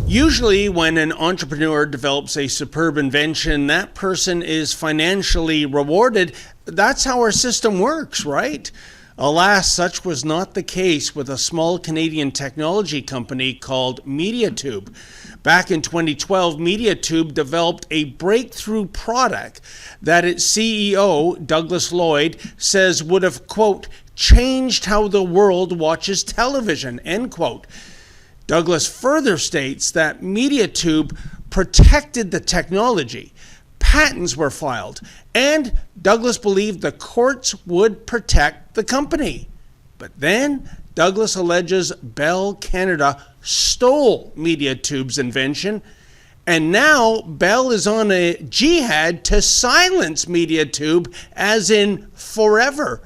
Usually, when an entrepreneur develops a superb invention, that person is financially rewarded. That's how our system works, right? Alas, such was not the case with a small Canadian technology company called MediaTube. Back in 2012, MediaTube developed a breakthrough product that its CEO, Douglas Lloyd, says would have, quote, changed how the world watches television, end quote. Douglas further states that MediaTube protected the technology. Patents were filed, and Douglas believed the courts would protect the company. But then Douglas alleges Bell Canada stole MediaTube's invention, and now Bell is on a jihad to silence MediaTube, as in forever.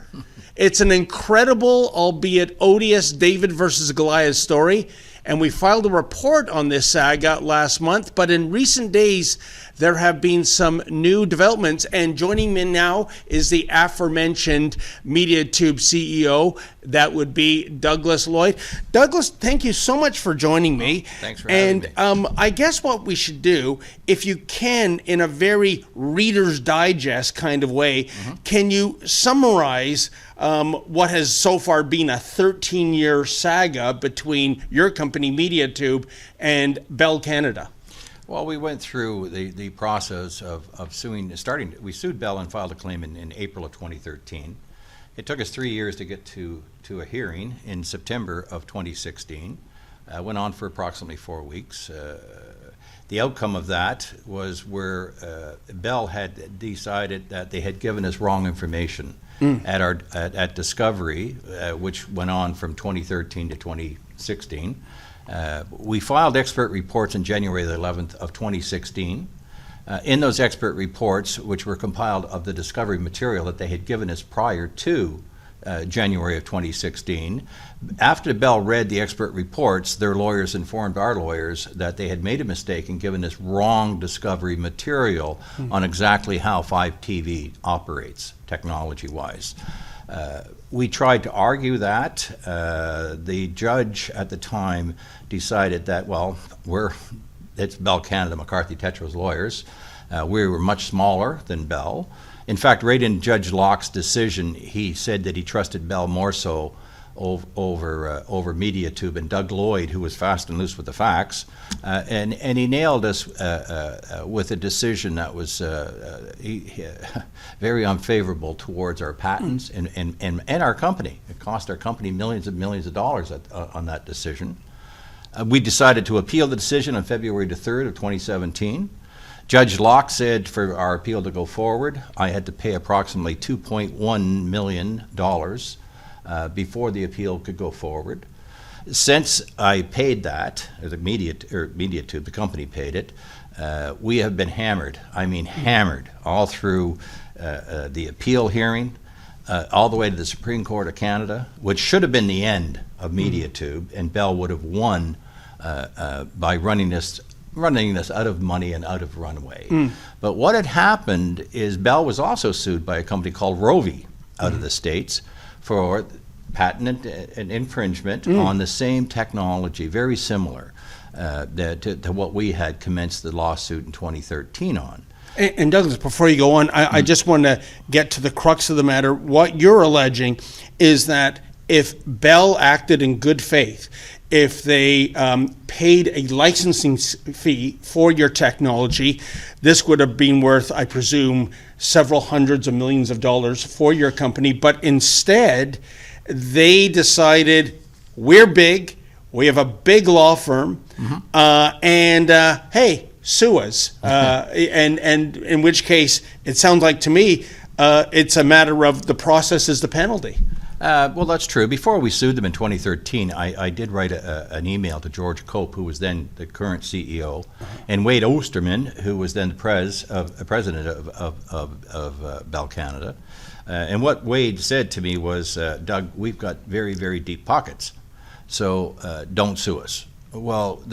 It's an incredible, albeit odious, David versus Goliath story, and we filed a report on this saga last month, but in recent days, there have been some new developments, and joining me now is the aforementioned MediaTube CEO. That would be Douglas Lloyd. Douglas, thank you so much for joining me. Thanks for having me. And I guess what we should do, if you can, in a very Reader's Digest kind of way, can you summarize what has so far been a 13-year saga between your company, MediaTube, and Bell Canada? Well, we went through the process of suing, we sued Bell and filed a claim in April of 2013. It took us 3 years to get to a hearing in September of 2016. Went on for approximately 4 weeks. The outcome of that was where Bell had decided that they had given us wrong information at Discovery, which went on from 2013 to 2016. We filed expert reports on January the 11th of 2016. In those expert reports, which were compiled of the Discovery material that they had given us prior to January of 2016, after Bell read the expert reports, their lawyers informed our lawyers that they had made a mistake and given us wrong Discovery material on exactly how 5TV operates technology-wise. We tried to argue that. The judge at the time decided that, well, it's Bell Canada, McCarthy Tetra's lawyers. We were much smaller than Bell. In fact, right in Judge Locke's decision, he said that he trusted Bell more so over MediaTube and Doug Lloyd, who was fast and loose with the facts, and he nailed us with a decision that was very unfavorable towards our patents and our company. It cost our company millions of dollars on that decision. We decided to appeal the decision on February the 3rd of 2017. Judge Locke said for our appeal to go forward, I had to pay approximately $2.1 million before the appeal could go forward. Since I paid that, MediaTube, the company paid it, we have been hammered. I mean hammered all through the appeal hearing, all the way to the Supreme Court of Canada, which should have been the end of MediaTube, and Bell would have won by running this out of money and out of runway. But what had happened is Bell was also sued by a company called Rovi out of the States for patent and infringement on the same technology, very similar to what we had commenced the lawsuit in 2013 on. And Douglas, before you go on, I just want to get to the crux of the matter. What you're alleging is that if Bell acted in good faith, if they paid a licensing fee for your technology, this would have been worth, I presume, several hundreds of millions of dollars for your company. But instead, they decided, we're big, we have a big law firm, and hey, sue us. And in which case, it sounds like to me, it's a matter of the process is the penalty. Well, that's true. Before we sued them in 2013, I did write an email to George Cope, who was then the current CEO, and Wade Osterman, who was then the president of Bell Canada. And what Wade said to me was, Doug, we've got very, very deep pockets, so don't sue us. Well,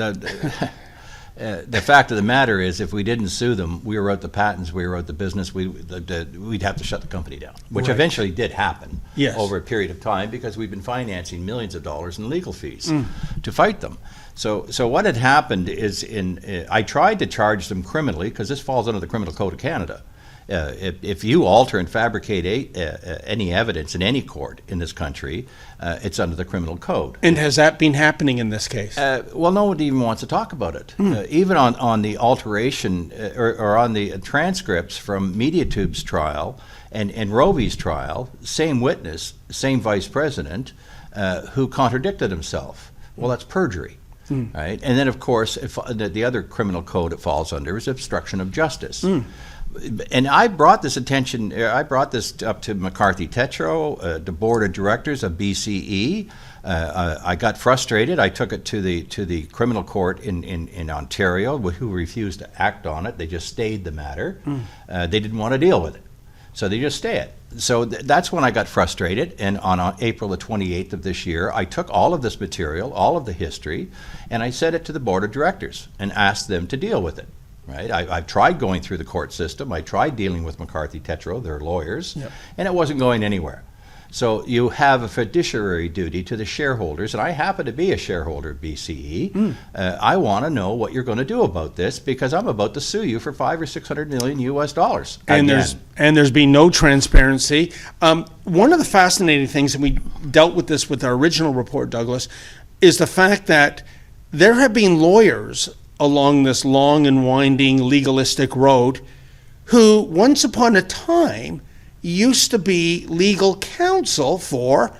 The fact of the matter is, if we didn't sue them, we were out the patents, we were out the business, we'd have to shut the company down, which Right. eventually did happen Yes. over a period of time because we've been financing millions of dollars in legal fees to fight them. So what had happened is, I tried to charge them criminally because this falls under the Criminal Code of Canada. If you alter and fabricate any evidence in any court in this country, it's under the criminal code. And has that been happening in this case? Well, no one even wants to talk about it. Even on the alteration or on the transcripts from MediaTube's trial and Roe v's trial, same witness, same vice president, who contradicted himself. Well, that's perjury. Right? And then, of course, the other criminal code it falls under is obstruction of justice. And I brought this up to McCarthy Tetro, the board of directors of BCE. I got frustrated. I took it to the criminal court in Ontario, who refused to act on it. They just stayed the matter. They didn't want to deal with it, so they just stay it. So that's when I got frustrated, and on April the 28th of this year, I took all of this material, all of the history, and I sent it to the board of directors and asked them to deal with it. Right? I've tried going through the court system. I tried dealing with McCarthy Tetro, their lawyers, and it wasn't going anywhere. So you have a fiduciary duty to the shareholders, and I happen to be a shareholder of BCE. I want to know what you're going to do about this because I'm about to sue you for $500 or $600 million US. And there's been no transparency. One of the fascinating things, and we dealt with this with our original report, Douglas, is the fact that there have been lawyers along this long and winding legalistic road who once upon a time used to be legal counsel for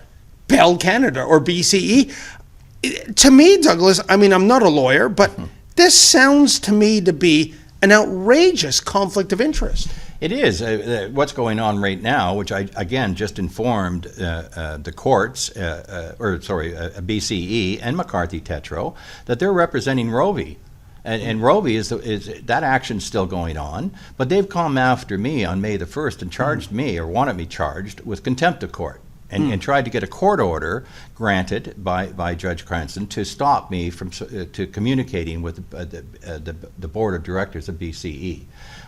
Bell Canada or BCE. To me, Douglas, I mean, I'm not a lawyer, but this sounds to me to be an outrageous conflict of interest. It is. What's going on right now, which I, again, just informed the courts, BCE and McCarthy Tetro, that they're representing Roe v. And Roe v. is that action's still going on, but they've come after me on May the 1st and charged me, or wanted me charged, with contempt of court. And tried to get a court order granted by Judge Cranston to stop me from communicating with the board of directors of BCE,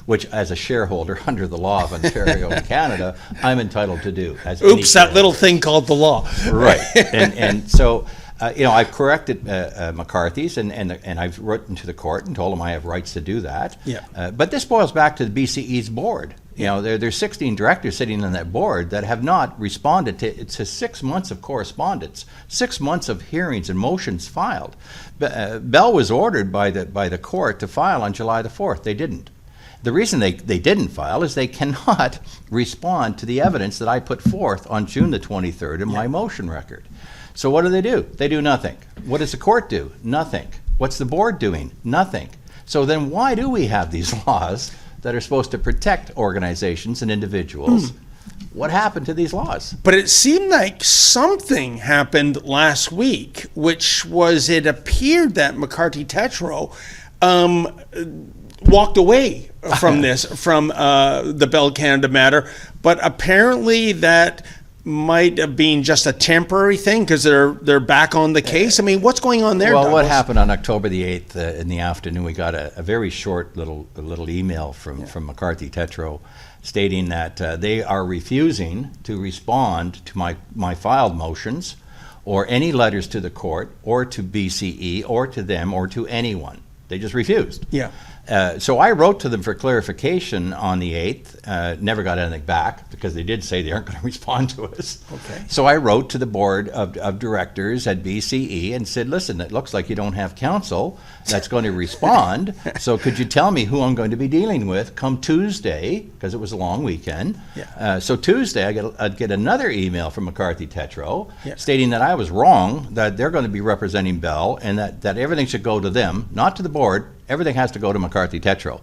which, as a shareholder under the law of Ontario and Canada, I'm entitled to do. Oops, that little thing called the law. Right, and so. I've corrected McCarthy's, and I've written to the court and told them I have rights to do that. Yeah. But this boils back to the BCE's board. There's 16 directors sitting on that board that have not responded to 6 months of correspondence, 6 months of hearings and motions filed. Bell was ordered by the court to file on July the 4th. They didn't. The reason they didn't file is they cannot respond to the evidence that I put forth on June the 23rd in my motion record. So what do? They do nothing. What does the court do? Nothing. What's the board doing? Nothing. So then why do we have these laws that are supposed to protect organizations and individuals? What happened to these laws? But it seemed like something happened last week, which was it appeared that McCarthy Tetro walked away from the Bell Canada matter, but apparently that might have been just a temporary thing because they're back on the case. I mean, what's going on there? Well, Douglas? what happened on October the 8th in the afternoon? We got a very short little email from McCarthy Tetro stating that they are refusing to respond to my filed motions or any letters to the court or to BCE or to them or to anyone. They just refused. Yeah. So I wrote to them for clarification on the 8th, never got anything back because they did say they aren't going to respond to us. Okay. So I wrote to the board of directors at BCE and said, listen, it looks like you don't have counsel that's going to respond, so could you tell me who I'm going to be dealing with come Tuesday, because it was a long weekend. Yeah. So Tuesday I'd get another email from McCarthy Tetro Yeah. stating that I was wrong, that they're going to be representing Bell and that everything should go to them, not to the board. Everything has to go to McCarthy Tetro.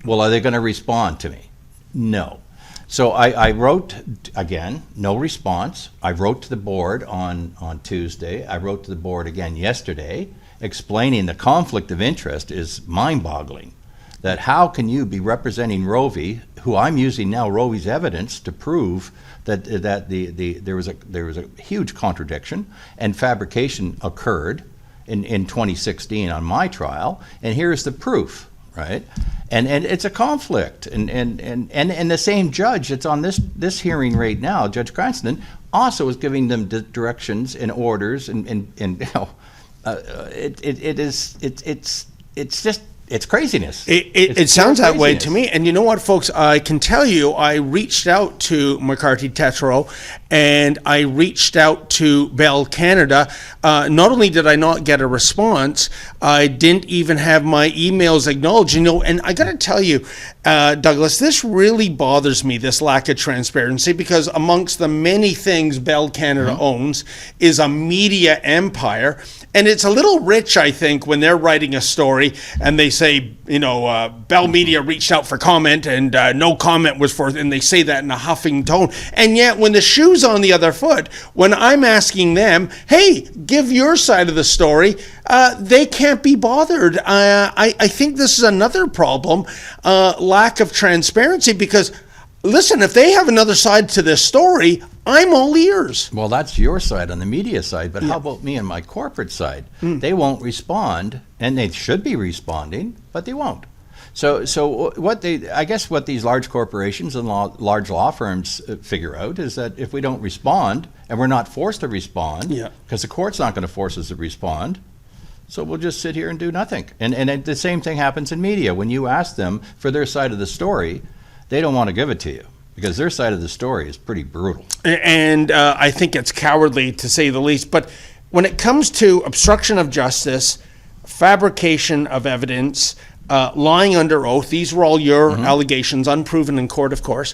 Well, are they going to respond to me? No. So I wrote, again, no response. I wrote to the board on Tuesday. I wrote to the board again yesterday, explaining the conflict of interest is mind-boggling. That how can you be representing Roe v., who I'm using now Roe v.'s evidence to prove that there was a huge contradiction and fabrication occurred. in 2016 on my trial, and here's the proof, right? And it's a conflict, and the same judge that's on this hearing right now, Judge Cranston, also is giving them directions and orders, and you know, it's craziness. It sounds that way to me. And you know what, folks? I can tell you, I reached out to McCarthy Tétrault and I reached out to Bell Canada. Not only did I not get a response, I didn't even have my emails acknowledged. You know, and I got to tell you, Douglas, this really bothers me, this lack of transparency, because amongst the many things Bell Canada owns is a media empire. And it's a little rich, I think, when they're writing a story and they say, you know, Bell Media reached out for comment and no comment was forth, and they say that in a huffing tone. And yet when the shoe's on the other foot, when I'm asking them, hey, give your side of the story, they can't be bothered. I think this is another problem, lack of transparency, because listen, if they have another side to this story, I'm all ears. Well, that's your side on the media side, but how about me and my corporate side? They won't respond, and they should be responding, but they won't. So what I guess what these large corporations and large law firms figure out is that if we don't respond, and we're not forced to respond, because the court's not going to force us to respond, so we'll just sit here and do nothing. And the same thing happens in media. When you ask them for their side of the story, they don't want to give it to you, because their side of the story is pretty brutal. And I think it's cowardly, to say the least. But when it comes to obstruction of justice, fabrication of evidence, lying under oath, these were all your allegations, unproven in court, of course.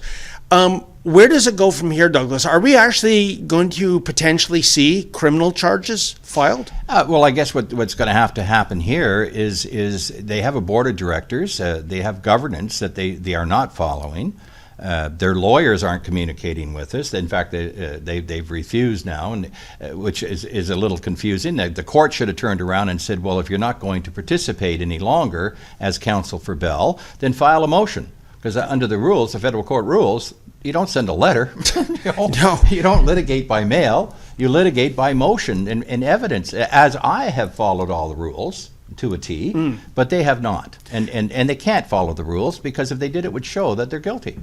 Where does it go from here, Douglas? Are we actually going to potentially see criminal charges filed? Well, I guess what's going to happen here is they have a board of directors. They have governance that they are not following. Their lawyers aren't communicating with us. In fact, they've refused now, and which is a little confusing. The court should have turned around and said, well, if you're not going to participate any longer as counsel for Bell, then file a motion. Because under the rules, the federal court rules, you don't send a letter. You don't litigate by mail. You litigate by motion and evidence, as I have followed all the rules to a T, but they have not. And they can't follow the rules, because if they did, it would show that they're guilty.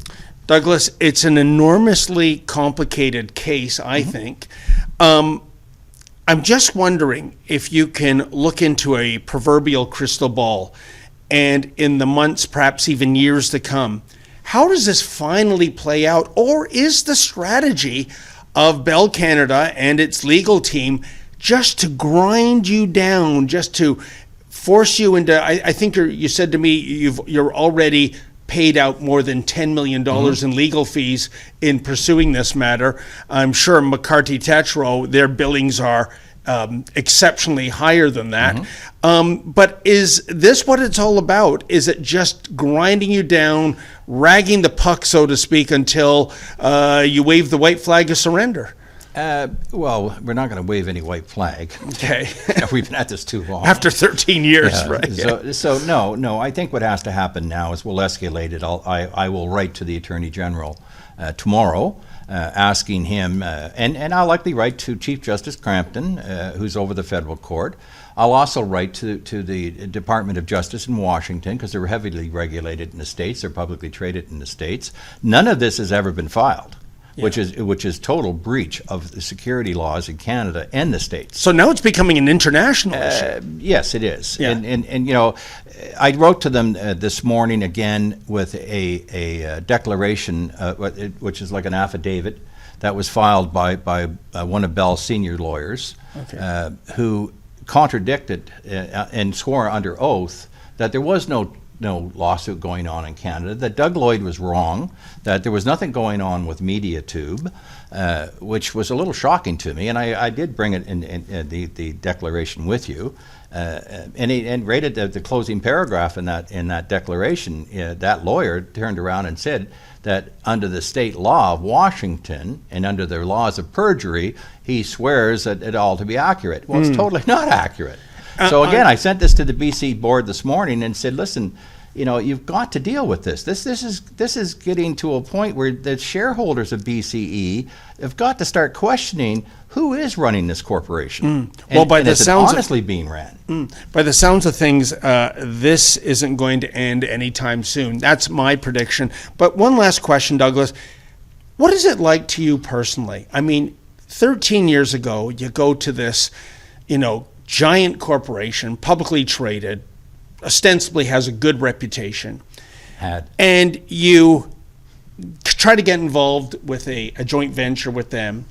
Douglas, it's an enormously complicated case, I think. I'm just wondering if you can look into a proverbial crystal ball, and in the months, perhaps even years to come, how does this finally play out? Or is the strategy of Bell Canada and its legal team just to grind you down, just to force you into, I think you said to me, you're already paid out more than $10 million in legal fees in pursuing this matter. I'm sure McCarthy Tétrault, their billings are exceptionally higher than that. But is this what it's all about? Is it just grinding you down, ragging the puck, so to speak, until you wave the white flag of surrender? Well, we're not going to wave any white flag. Okay. We've been at this too long. After 13 years, right? So no. I think what has to happen now is we'll escalate it. I will write to the Attorney General tomorrow, asking him, and I'll likely write to Chief Justice Crampton, who's over the federal court. I'll also write to the Department of Justice in Washington, because they're heavily regulated in the states. They're publicly traded in the states. None of this has ever been filed. Which is total breach of the security laws in Canada and the states. So now it's becoming an international issue. Yes, it is. Yeah. And you know, I wrote to them this morning again with a declaration, which is like an affidavit that was filed by one of Bell's senior lawyers, who contradicted and swore under oath that there was no lawsuit going on in Canada, that Doug Lloyd was wrong, that there was nothing going on with MediaTube, which was a little shocking to me, and I did bring it in the declaration with you, and rated the closing paragraph in that declaration. That lawyer turned around and said that under the state law of Washington and under their laws of perjury, he swears that it all to be accurate. Well, it's totally not accurate. So again, I sent this to the BC board this morning and said, listen, you've got to deal with this. This is getting to a point where the shareholders of BCE have got to start questioning who is running this corporation. Well, by and the is it sounds of- honestly being ran. By the sounds of things, this isn't going to end anytime soon. That's my prediction. But one last question, Douglas. What is it like to you personally? I mean, 13 years ago, you go to this, giant corporation, publicly traded, ostensibly has a good reputation, and you try to get involved with a joint venture with them,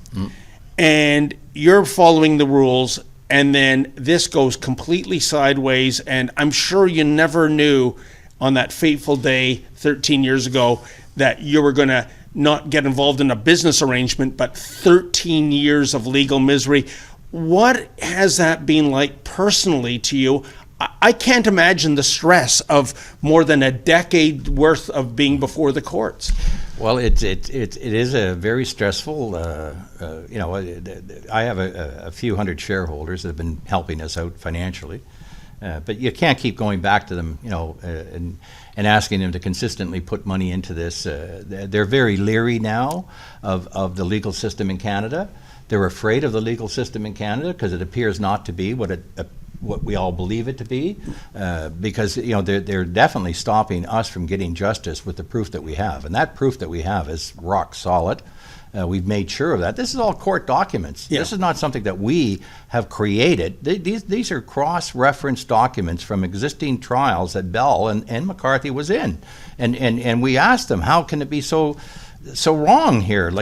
and you're following the rules, and then this goes completely sideways, and I'm sure you never knew on that fateful day 13 years ago that you were going to not get involved in a business arrangement, but 13 years of legal misery. What has that been like personally to you? I can't imagine the stress of more than a decade worth of being before the courts. Well, it is a very stressful. I have a few hundred shareholders that have been helping us out financially, but you can't keep going back to them, and asking them to consistently put money into this. They're very leery now of the legal system in Canada. They're afraid of the legal system in Canada because it appears not to be what we all believe it to be, because they're definitely stopping us from getting justice with the proof that we have, and that proof that we have is rock solid. We've made sure of that. This is all court documents. Yeah. This is not something that we have created. These are cross-reference documents from existing trials that Bell and McCarthy was in, and we asked them, how can it be so wrong here?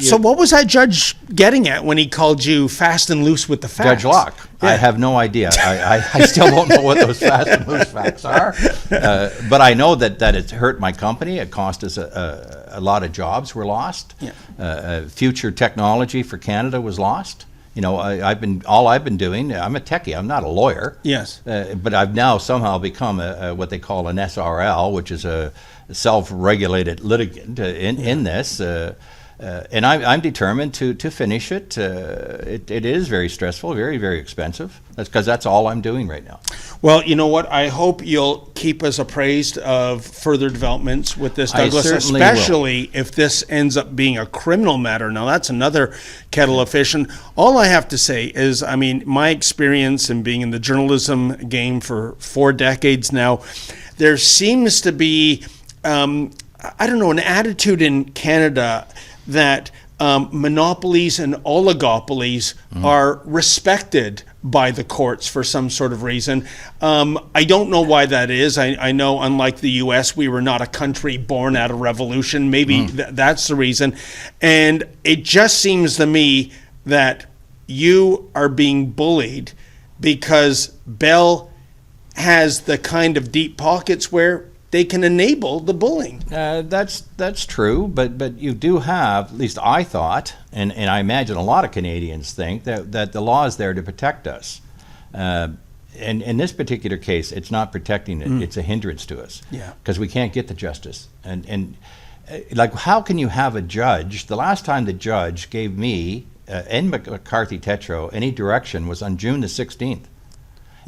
So what was that judge getting at when he called you fast and loose with the facts? Judge Locke. Yeah. I have no idea. I still don't know what those fast and loose facts are. But I know that it's hurt my company. It cost us a lot of jobs were lost. Yeah. Future technology for Canada was lost. I've been doing. I'm a techie. I'm not a lawyer. Yes. But I've now somehow become what they call an SRL, which is a self-regulated litigant in this. And I'm determined to finish it. It is very stressful, very, very expensive. That's because that's all I'm doing right now. Well, you know what? I hope you'll keep us appraised of further developments with this, Douglas, I certainly especially if this ends up being a criminal matter. Now, that's another kettle of fish. And all I have to say is, my experience in being in the journalism game for 4 decades now, there seems to be, an attitude in Canada that monopolies and oligopolies are respected by the courts for some sort of reason. I don't know why that is. I know, unlike the U.S., we were not a country born out of revolution. Maybe that's the reason. And it just seems to me that you are being bullied because Bell has the kind of deep pockets where they can enable the bullying. That's true, but you do have, at least I thought, and I imagine a lot of Canadians think, that the law is there to protect us. And in this particular case, it's not protecting it, it's a hindrance to us. Yeah. Because we can't get the justice. And how can you have a judge, the last time the judge gave me and McCarthy Tetro any direction was on June the 16th.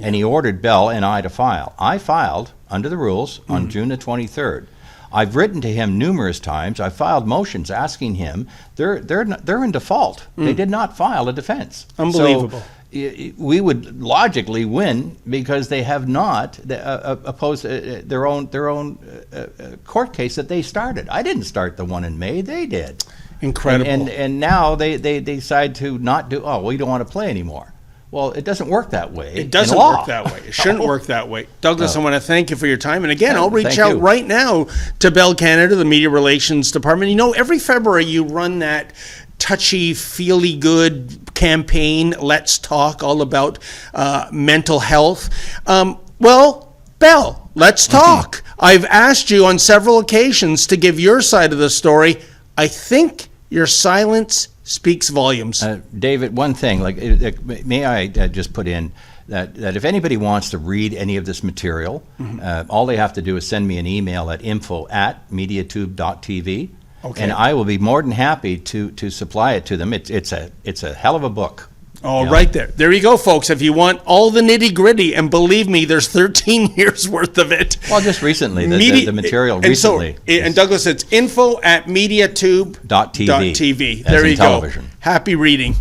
And he ordered Bell and I to file. I filed under the rules on June the 23rd. I've written to him numerous times. I filed motions asking him. They're in default. They did not file a defense. Unbelievable. So, we would logically win because they have not opposed their own court case that they started. I didn't start the one in May. They did. Incredible. And now they decide to not do. Oh, we don't want to play anymore. Well, it doesn't work that way. It doesn't work that way. It shouldn't work that way. Douglas, I want to thank you for your time. And again, I'll reach out right now to Bell Canada, the Media Relations Department. Every February you run that touchy, feely-good campaign, Let's Talk, all about mental health. Well, Bell, let's talk. I've asked you on several occasions to give your side of the story. I think your silence speaks volumes. David, one thing, may I just put in that if anybody wants to read any of this material, all they have to do is send me an email at info@mediatube.tv, and I will be more than happy to supply it to them. It's a hell of a book. Oh, Yeah. right there. There you go, folks. If you want all the nitty gritty, and believe me, there's 13 years worth of it. Well, just recently, the material and recently. And Douglas, it's info@mediatube.tv. .tv. There As in you television. go. Happy reading.